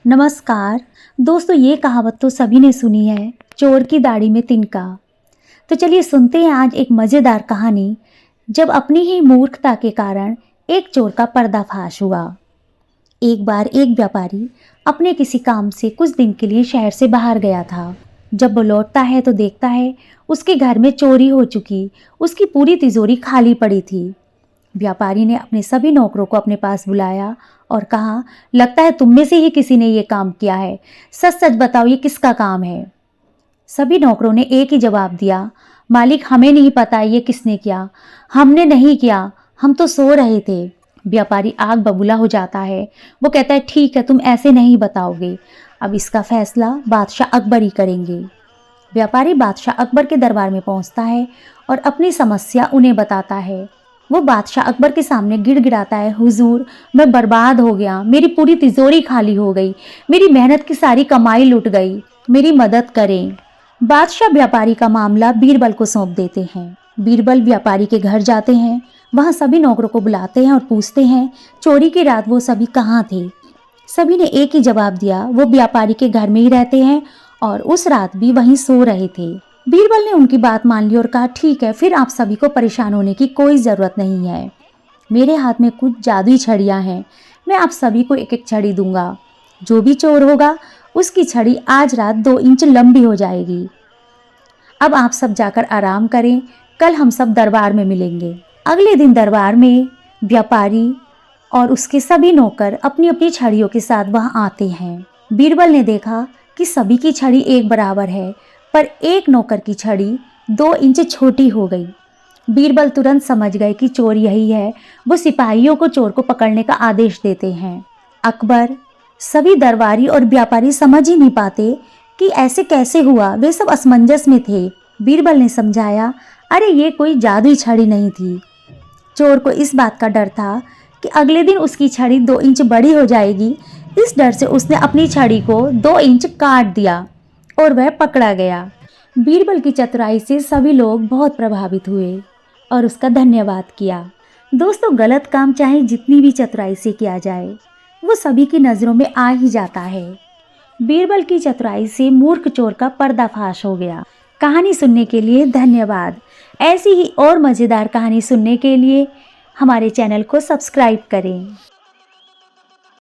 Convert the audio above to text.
नमस्कार दोस्तों, ये कहावत तो सभी ने सुनी है, चोर की दाढ़ी में तिनका। तो चलिए सुनते हैं आज एक मज़ेदार कहानी, जब अपनी ही मूर्खता के कारण एक चोर का पर्दाफाश हुआ। एक बार एक व्यापारी अपने किसी काम से कुछ दिन के लिए शहर से बाहर गया था। जब वो लौटता है तो देखता है उसके घर में चोरी हो चुकी, उसकी पूरी तिजोरी खाली पड़ी थी। व्यापारी ने अपने सभी नौकरों को अपने पास बुलाया और कहा, लगता है तुम में से ही किसी ने ये काम किया है। सच सच बताओ, ये किसका काम है? सभी नौकरों ने एक ही जवाब दिया, मालिक हमें नहीं पता ये किसने किया। हमने नहीं किया, हम तो सो रहे थे। व्यापारी आग बबूला हो जाता है। वो कहता है, ठीक है, तुम ऐसे नहीं बताओगे, अब इसका फैसला बादशाह अकबर ही करेंगे। व्यापारी बादशाह अकबर के दरबार में पहुंचता है और अपनी समस्या उन्हें बताता है। वो बादशाह अकबर के सामने गिड़गिड़ाता है, हुजूर मैं बर्बाद हो गया, मेरी पूरी तिजोरी खाली हो गई, मेरी मेहनत की सारी कमाई लुट गई, मेरी मदद करें। बादशाह व्यापारी का मामला बीरबल को सौंप देते हैं। बीरबल व्यापारी के घर जाते हैं, वहाँ सभी नौकरों को बुलाते हैं और पूछते हैं चोरी की रात वो सभी कहाँ थे। सभी ने एक ही जवाब दिया, वो व्यापारी के घर में ही रहते हैं और उस रात भी वहीं सो रहे थे। बीरबल ने उनकी बात मान ली और कहा, ठीक है, फिर आप सभी को परेशान होने की कोई ज़रूरत नहीं है। मेरे हाथ में कुछ जादुई छड़ियाँ हैं, मैं आप सभी को एक एक छड़ी दूंगा। जो भी चोर होगा उसकी छड़ी आज रात 2 इंच लंबी हो जाएगी। अब आप सब जाकर आराम करें, कल हम सब दरबार में मिलेंगे। अगले दिन दरबार में व्यापारी और उसके सभी नौकर अपनी अपनी छड़ियों के साथ वहाँ आते हैं। बीरबल ने देखा कि सभी की छड़ी एक बराबर है, पर एक नौकर की छड़ी 2 इंच छोटी हो गई। बीरबल तुरंत समझ गए कि चोर यही है। वो सिपाहियों को चोर को पकड़ने का आदेश देते हैं। अकबर, सभी दरबारी और व्यापारी समझ ही नहीं पाते कि ऐसे कैसे हुआ। वे सब असमंजस में थे। बीरबल ने समझाया, अरे ये कोई जादुई छड़ी नहीं थी। चोर को इस बात का डर था कि अगले दिन उसकी छड़ी 2 इंच बड़ी हो जाएगी। इस डर से उसने अपनी छड़ी को 2 इंच काट दिया और वह पकड़ा गया। बीरबल की चतुराई से सभी लोग बहुत प्रभावित हुए और उसका धन्यवाद किया। दोस्तों, गलत काम चाहे जितनी भी चतुराई से किया जाए, वो सभी की नज़रों में आ ही जाता है। बीरबल की चतुराई से मूर्ख चोर का पर्दाफाश हो गया। कहानी सुनने के लिए धन्यवाद। ऐसी ही और मज़ेदार कहानी सुनने के लिए हमारे चैनल को सब्सक्राइब करें।